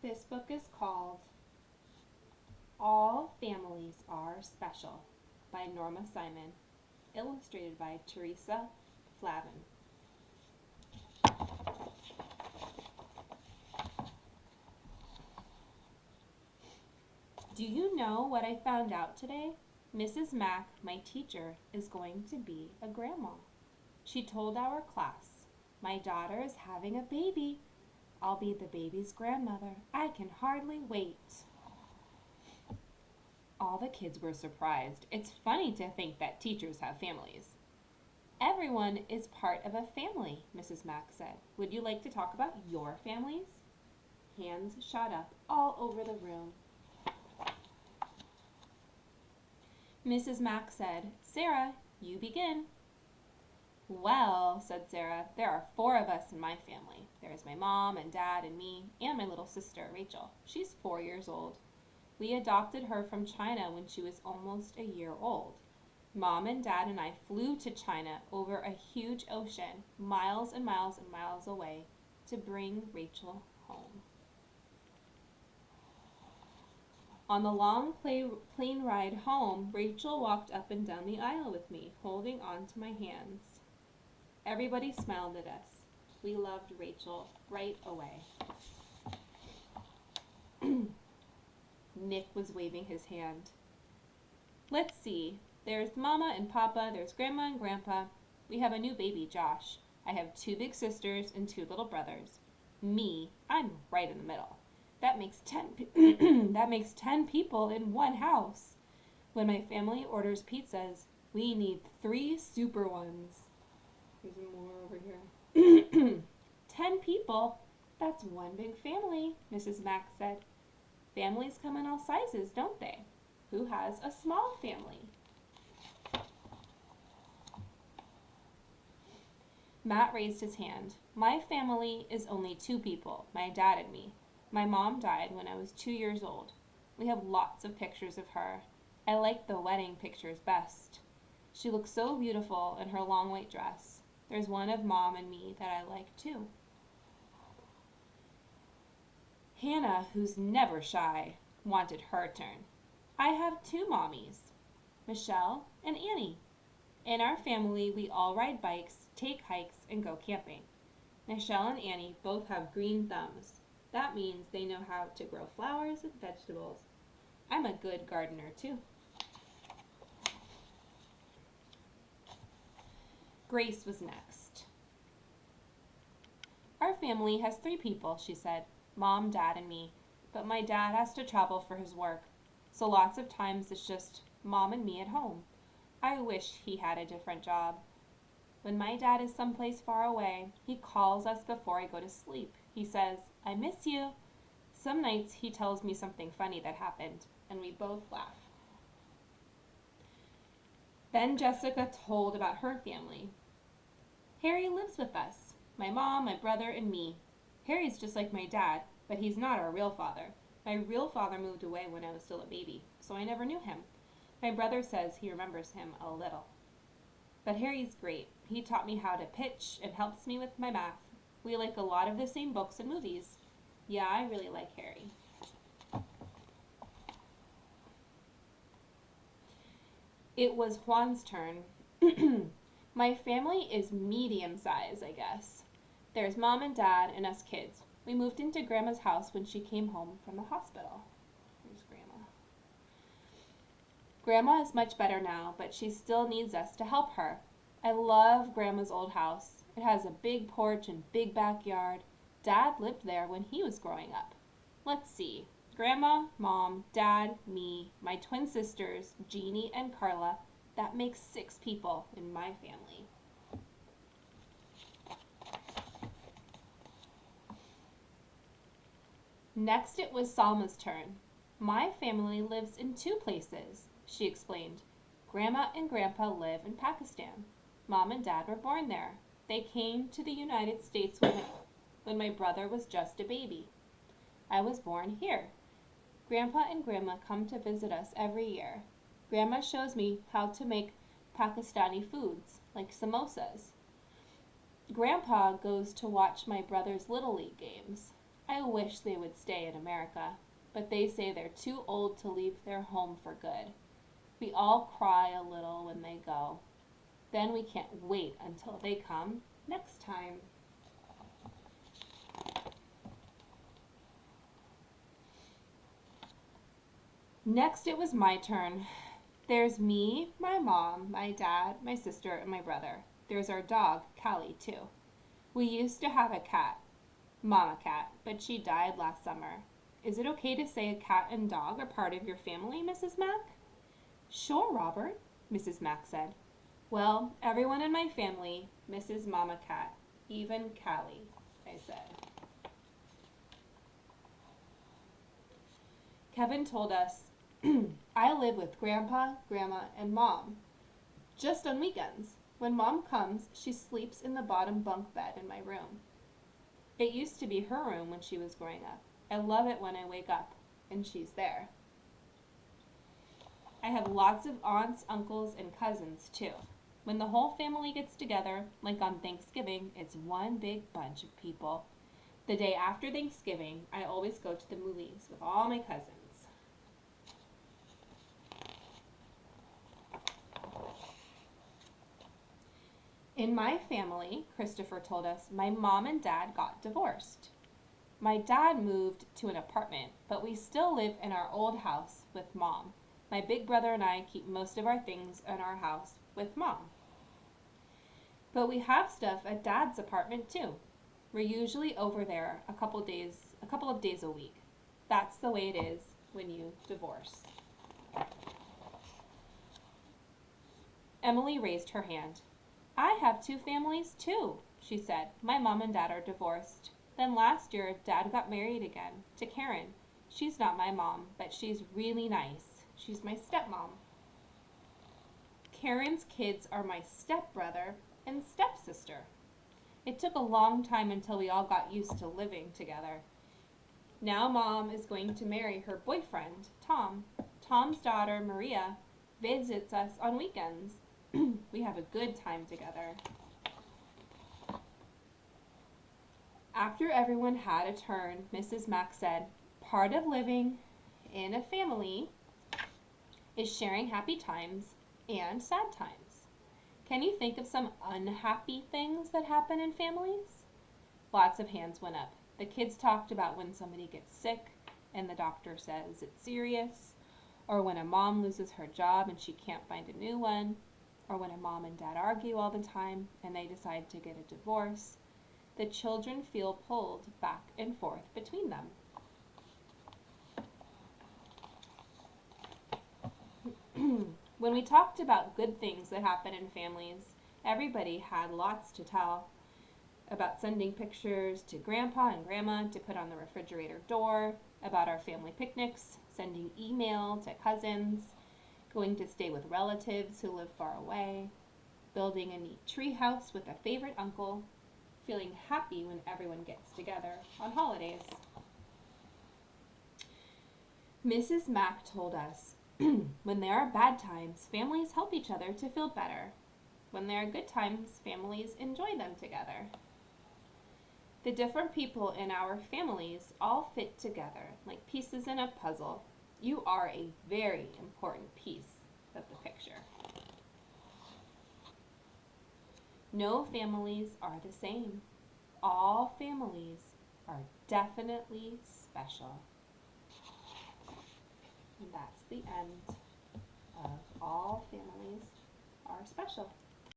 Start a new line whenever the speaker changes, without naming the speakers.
This book is called All Families Are Special by Norma Simon, illustrated by Teresa Flavin. Do you know what I found out today? Mrs. Mack, my teacher, is going to be a grandma. She told our class, "My daughter is having a baby. I'll be the baby's grandmother. I can hardly wait." All the kids were surprised. It's funny to think that teachers have families. Everyone is part of a family, Mrs. Mack said. Would you like to talk about your families? Hands shot up all over the room. Mrs. Mack said, "Sarah, you begin." "Well," said Sarah, "there are 4 of us in my family. There's my mom and dad and me and my little sister, Rachel. She's 4 years old. We adopted her from China when she was almost a year old. Mom and Dad and I flew to China over a huge ocean, miles and miles and miles away, to bring Rachel home. On the long plane ride home, Rachel walked up and down the aisle with me, holding on to my hands. Everybody smiled at us. We loved Rachel right away." Nick was waving his hand. "Let's see. There's Mama and Papa, there's Grandma and Grandpa. We have a new baby, Josh. I have 2 big sisters and 2 little brothers. Me, I'm right in the middle. That makes 10 people in one house. When my family orders pizzas, we need 3 super ones." There's more over here. 10 people? That's one big family, Mrs. Mack said. "Families come in all sizes, don't they? Who has a small family?" Matt raised his hand. "My family is only 2 people, my dad and me. My mom died when I was 2 years old. We have lots of pictures of her. I like the wedding pictures best. She looks so beautiful in her long white dress. There's one of Mom and me that I like too." Hannah, who's never shy, wanted her turn. "I have 2 mommies, Michelle and Annie. In our family, we all ride bikes, take hikes, and go camping. Michelle and Annie both have green thumbs. That means they know how to grow flowers and vegetables. I'm a good gardener too." Grace was next. "Our family has 3 people," she said. "Mom, Dad, and me. But my dad has to travel for his work, so lots of times it's just Mom and me at home. I wish he had a different job. When my dad is someplace far away, he calls us before I go to sleep. He says, 'I miss you.' Some nights he tells me something funny that happened, and we both laugh." Then Jessica told about her family. "Harry lives with us, my mom, my brother, and me. Harry's just like my dad, but he's not our real father. My real father moved away when I was still a baby, so I never knew him. My brother says he remembers him a little. But Harry's great. He taught me how to pitch and helps me with my math. We like a lot of the same books and movies. Yeah, I really like Harry." It was Juan's turn. "My family is medium size, I guess. There's Mom and Dad and us kids. We moved into Grandma's house when she came home from the hospital." Here's Grandma. "Grandma is much better now, but she still needs us to help her. I love Grandma's old house. It has a big porch and big backyard. Dad lived there when he was growing up. Let's see. Grandma, Mom, Dad, me, my twin sisters, Jeannie and Carla. That makes 6 people in my family." Next it was Salma's turn. "My family lives in 2 places," she explained. "Grandma and Grandpa live in Pakistan. Mom and Dad were born there. They came to the United States when my brother was just a baby. I was born here. Grandpa and Grandma come to visit us every year. Grandma shows me how to make Pakistani foods, like samosas. Grandpa goes to watch my brother's Little League games. I I wish they would stay in America, but they say they're too old to leave their home for good. We all cry a little when they go. Then we can't wait until they come next time. Next, it was my turn. There's me, my mom, my dad, my sister, and my brother. There's our dog, Callie, too. We used to have a cat, Mama Cat, but she died last summer. Is it okay to say a cat and dog are part of your family, Mrs. Mack? Sure, Robert, Mrs. Mack said. Well, everyone in my family misses Mama Cat, even Callie, I said. Kevin told us, I live with Grandpa, Grandma, and Mom, just on weekends. When Mom comes, she sleeps in the bottom bunk bed in my room. It used to be her room when she was growing up. I love it when I wake up and she's there. I have lots of aunts, uncles, and cousins too. When the whole family gets together, like on Thanksgiving, it's one big bunch of people. The day after Thanksgiving, I always go to the movies with all my cousins. In my family, Christopher told us, my mom and dad got divorced. My dad moved to an apartment, but we still live in our old house with Mom. My big brother and I keep most of our things in our house with Mom. But we have stuff at Dad's apartment too. We're usually over there a couple of days a week. That's the way it is when you divorce. Emily raised her hand. I have two families too, she said. My mom and dad are divorced. Then last year, Dad got married again to Karen. She's not my mom, but she's really nice. She's my stepmom. Karen's kids are my stepbrother and stepsister. It took a long time until we all got used to living together. Now Mom is going to marry her boyfriend, Tom. Tom's daughter, Maria, visits us on weekends. We have a good time together. After everyone had a turn, Mrs. Mack said, part of living in a family is sharing happy times and sad times. Can you think of some unhappy things that happen in families? Lots of hands went up. The kids talked about when somebody gets sick and the doctor says it's serious, or when a mom loses her job and she can't find a new one, or when a mom and dad argue all the time and they decide to get a divorce. The children feel pulled back and forth between them. When we talked about good things that happen in families, everybody had lots to tell about sending pictures to Grandpa and Grandma to put on the refrigerator door, about our family picnics, sending email to cousins, going to stay with relatives who live far away, building a neat tree house with a favorite uncle, feeling happy when everyone gets together on holidays. Mrs. Mack told us, when there are bad times, families help each other to feel better. When there are good times, families enjoy them together. The different people in our families all fit together like pieces in a puzzle. You are a very important piece of the picture. No families are the same. All families are definitely special. And that's the end of All Families Are Special.